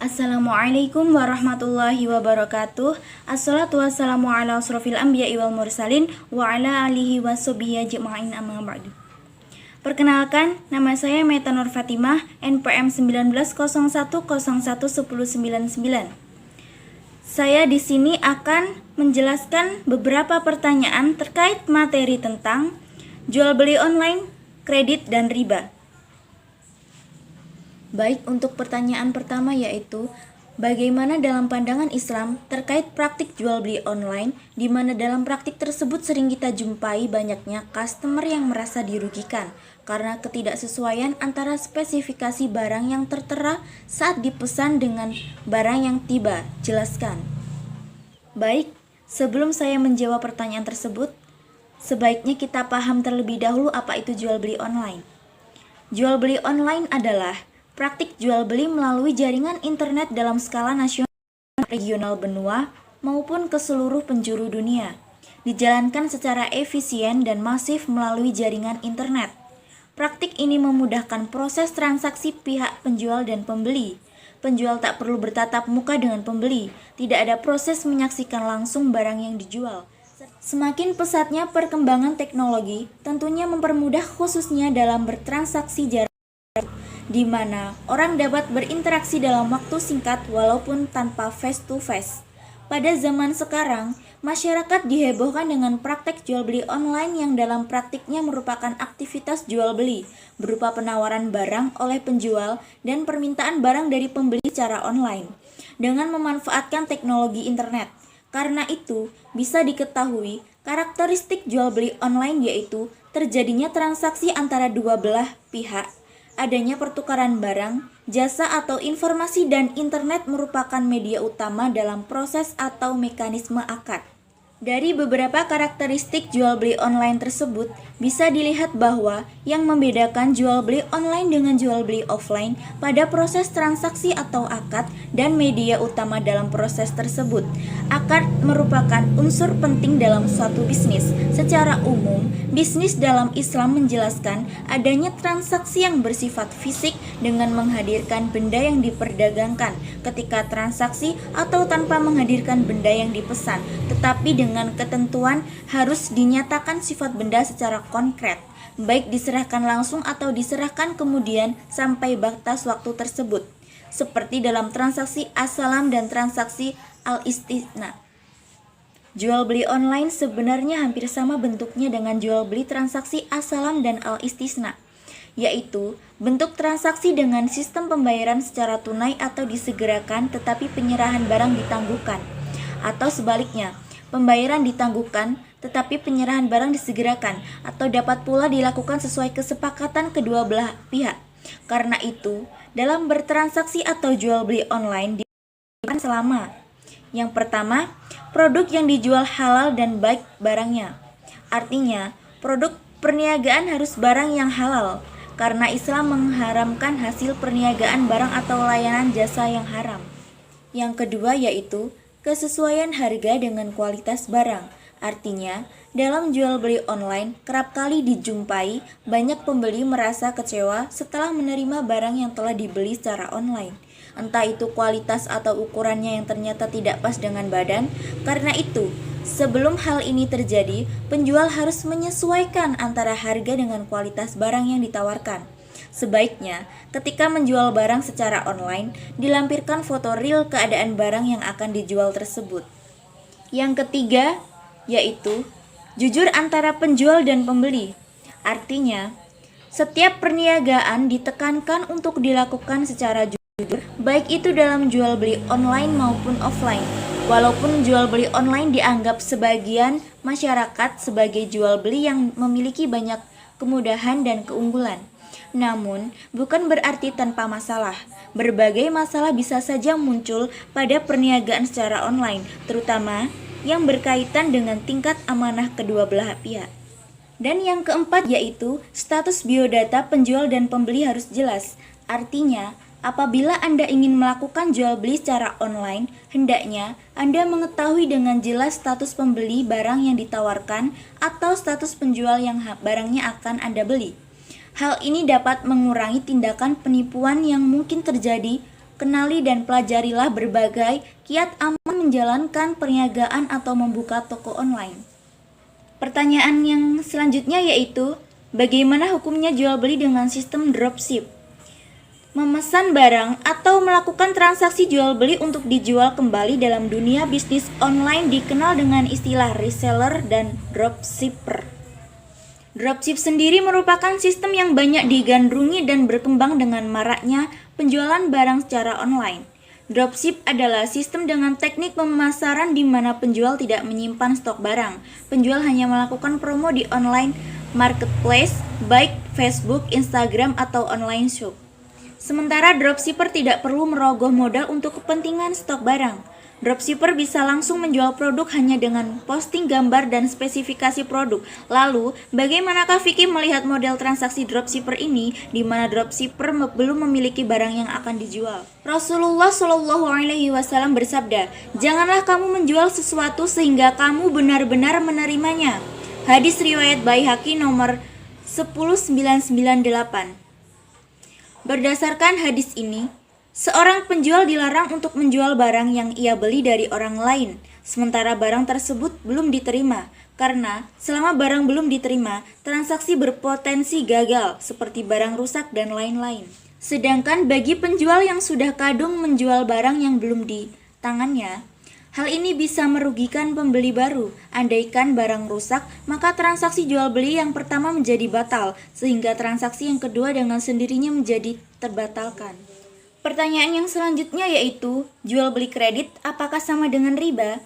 Assalamualaikum warahmatullahi wabarakatuh. Assalatu wassalamu ala asrofil anbiya'i wal mursalin wa ala alihi wa sahbihi ajma'in amma ba'du. Perkenalkan, nama saya Meta Nur Fatimah, NPM 1901011099. Saya di sini akan menjelaskan beberapa pertanyaan terkait materi tentang jual beli online, kredit, dan riba. Baik, untuk pertanyaan pertama yaitu bagaimana dalam pandangan Islam terkait praktik jual beli online, di mana dalam praktik tersebut sering kita jumpai banyaknya customer yang merasa dirugikan karena ketidaksesuaian antara spesifikasi barang yang tertera saat dipesan dengan barang yang tiba. Jelaskan. Baik, sebelum saya menjawab pertanyaan tersebut, sebaiknya kita paham terlebih dahulu apa itu jual beli online. Jual beli online adalah praktik jual beli melalui jaringan internet dalam skala nasional, regional, benua, maupun ke seluruh penjuru dunia. Dijalankan secara efisien dan masif melalui jaringan internet. Praktik ini memudahkan proses transaksi pihak penjual dan pembeli. Penjual tak perlu bertatap muka dengan pembeli, tidak ada proses menyaksikan langsung barang yang dijual. Semakin pesatnya perkembangan teknologi, tentunya mempermudah khususnya dalam bertransaksi jarak di mana orang dapat berinteraksi dalam waktu singkat walaupun tanpa face to face. Pada zaman sekarang, masyarakat dihebohkan dengan praktek jual beli online yang dalam praktiknya merupakan aktivitas jual beli berupa penawaran barang oleh penjual dan permintaan barang dari pembeli secara online dengan memanfaatkan teknologi internet. Karena itu, bisa diketahui karakteristik jual beli online yaitu terjadinya transaksi antara dua belah pihak, adanya pertukaran barang, jasa atau informasi, dan internet merupakan media utama dalam proses atau mekanisme akad. Dari beberapa karakteristik jual beli online tersebut, bisa dilihat bahwa yang membedakan jual beli online dengan jual beli offline pada proses transaksi atau akad dan media utama dalam proses tersebut. Akad merupakan unsur penting dalam suatu bisnis. Secara umum, bisnis dalam Islam menjelaskan adanya transaksi yang bersifat fisik dengan menghadirkan benda yang diperdagangkan ketika transaksi atau tanpa menghadirkan benda yang dipesan, tetapi dengan ketentuan harus dinyatakan sifat benda secara konkret, baik diserahkan langsung atau diserahkan kemudian sampai batas waktu tersebut, seperti dalam transaksi as-salam dan transaksi al-istisna. Jual beli online sebenarnya hampir sama bentuknya dengan jual beli transaksi as-salam dan al-istisna, yaitu bentuk transaksi dengan sistem pembayaran secara tunai atau disegerakan tetapi penyerahan barang ditangguhkan, atau sebaliknya, pembayaran ditangguhkan tetapi penyerahan barang disegerakan, atau dapat pula dilakukan sesuai kesepakatan kedua belah pihak. Karena itu, dalam bertransaksi atau jual beli online dilakukan selama: yang pertama, produk yang dijual halal dan baik barangnya. Artinya, produk perniagaan harus barang yang halal, karena Islam mengharamkan hasil perniagaan barang atau layanan jasa yang haram. Yang kedua yaitu kesesuaian harga dengan kualitas barang. Artinya, dalam jual beli online kerap kali dijumpai banyak pembeli merasa kecewa setelah menerima barang yang telah dibeli secara online. Entah itu kualitas atau ukurannya yang ternyata tidak pas dengan badan. Karena itu, sebelum hal ini terjadi, penjual harus menyesuaikan antara harga dengan kualitas barang yang ditawarkan. Sebaiknya, ketika menjual barang secara online, dilampirkan foto real keadaan barang yang akan dijual tersebut. Yang ketiga, yaitu jujur antara penjual dan pembeli. Artinya, setiap perniagaan ditekankan untuk dilakukan secara jujur, baik itu dalam jual beli online maupun offline. Walaupun jual beli online dianggap sebagian masyarakat sebagai jual beli yang memiliki banyak kemudahan dan keunggulan, namun bukan berarti tanpa masalah. Berbagai masalah bisa saja muncul pada perniagaan secara online, terutama yang berkaitan dengan tingkat amanah kedua belah pihak. Dan yang keempat yaitu status biodata penjual dan pembeli harus jelas. Artinya, apabila Anda ingin melakukan jual beli secara online, hendaknya Anda mengetahui dengan jelas status pembeli barang yang ditawarkan atau status penjual yang barangnya akan Anda beli. Hal ini dapat mengurangi tindakan penipuan yang mungkin terjadi kenali dan pelajarilah berbagai kiat aman menjalankan perniagaan atau membuka toko online. Pertanyaan yang selanjutnya yaitu, bagaimana hukumnya jual beli dengan sistem dropship? Memesan barang atau melakukan transaksi jual beli untuk dijual kembali dalam dunia bisnis online dikenal dengan istilah reseller dan dropshipper. Dropship sendiri merupakan sistem yang banyak digandrungi dan berkembang dengan maraknya penjualan barang secara online. Dropship adalah sistem dengan teknik pemasaran di mana penjual tidak menyimpan stok barang. Penjual hanya melakukan promo di online marketplace, baik Facebook, Instagram, atau online shop. Sementara dropshipper tidak perlu merogoh modal untuk kepentingan stok barang. Dropshipper bisa langsung menjual produk hanya dengan posting gambar dan spesifikasi produk. Lalu, bagaimanakah Vicky melihat model transaksi dropshipper ini, di mana dropshipper belum memiliki barang yang akan dijual? Rasulullah Shallallahu Alaihi Wasallam bersabda, "Janganlah kamu menjual sesuatu sehingga kamu benar-benar menerimanya." Hadis riwayat Baihaqi nomor 10998. Berdasarkan hadis ini, seorang penjual dilarang untuk menjual barang yang ia beli dari orang lain, sementara barang tersebut belum diterima, karena selama barang belum diterima, transaksi berpotensi gagal, seperti barang rusak dan lain-lain. Sedangkan bagi penjual yang sudah kadung menjual barang yang belum di tangannya, hal ini bisa merugikan pembeli baru. Andaikan barang rusak, maka transaksi jual beli yang pertama menjadi batal, sehingga transaksi yang kedua dengan sendirinya menjadi terbatalkan. Pertanyaan yang selanjutnya yaitu, jual beli kredit apakah sama dengan riba?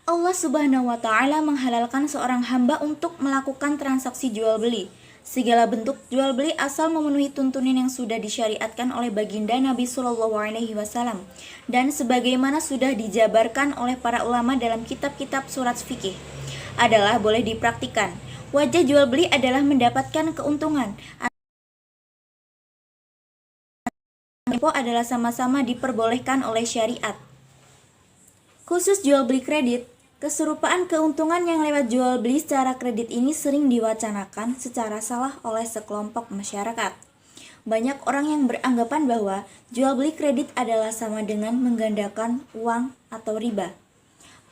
Allah Subhanahu wa Ta'ala menghalalkan seorang hamba untuk melakukan transaksi jual beli. Segala bentuk jual beli asal memenuhi tuntunan yang sudah disyariatkan oleh baginda Nabi Shallallahu Alaihi Wasallam dan sebagaimana sudah dijabarkan oleh para ulama dalam kitab-kitab surat fikih adalah boleh dipraktikkan. Wajah jual beli adalah mendapatkan keuntungan. Tempo adalah sama-sama diperbolehkan oleh syariat. Khusus jual beli kredit, keserupaan keuntungan yang lewat jual beli secara kredit ini sering diwacanakan secara salah oleh sekelompok masyarakat. Banyak orang yang beranggapan bahwa jual beli kredit adalah sama dengan menggandakan uang atau riba.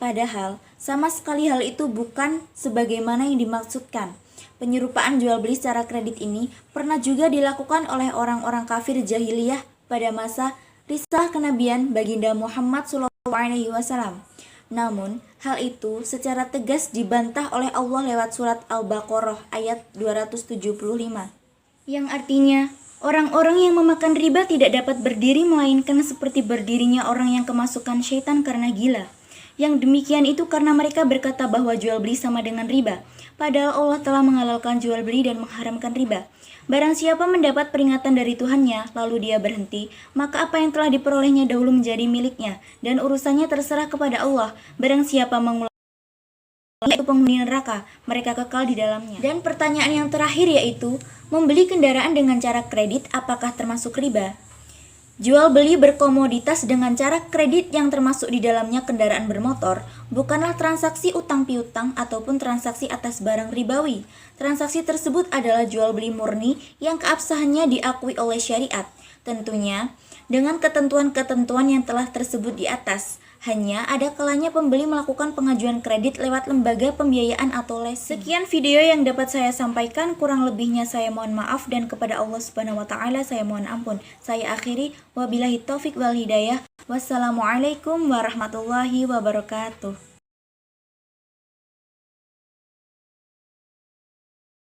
Padahal, sama sekali hal itu bukan sebagaimana yang dimaksudkan. Penyerupaan jual beli secara kredit ini pernah juga dilakukan oleh orang-orang kafir jahiliyah pada masa risalah kenabian baginda Muhammad SAW. Namun, hal itu secara tegas dibantah oleh Allah lewat surat Al-Baqarah ayat 275. Yang artinya, orang-orang yang memakan riba tidak dapat berdiri melainkan seperti berdirinya orang yang kemasukan syaitan karena gila. Yang demikian itu karena mereka berkata bahwa jual beli sama dengan riba, padahal Allah telah menghalalkan jual beli dan mengharamkan riba. Barang siapa mendapat peringatan dari Tuhannya, lalu dia berhenti, maka apa yang telah diperolehnya dahulu menjadi miliknya, dan urusannya terserah kepada Allah. Barang siapa mengulangi itu penghuni neraka, mereka kekal di dalamnya. Dan pertanyaan yang terakhir yaitu, membeli kendaraan dengan cara kredit apakah termasuk riba? Jual beli berkomoditas dengan cara kredit yang termasuk di dalamnya kendaraan bermotor bukanlah transaksi utang piutang ataupun transaksi atas barang ribawi. Transaksi tersebut adalah jual beli murni yang keabsahannya diakui oleh syariat. Tentunya dengan ketentuan-ketentuan yang telah tersebut di atas. Hanya ada kalanya pembeli melakukan pengajuan kredit lewat lembaga pembiayaan atau leasing. Sekian video yang dapat saya sampaikan, kurang lebihnya saya mohon maaf dan kepada Allah Subhanahu wa Ta'ala saya mohon ampun. Saya akhiri, wabillahi taufik wal hidayah. Wassalamualaikum warahmatullahi wabarakatuh.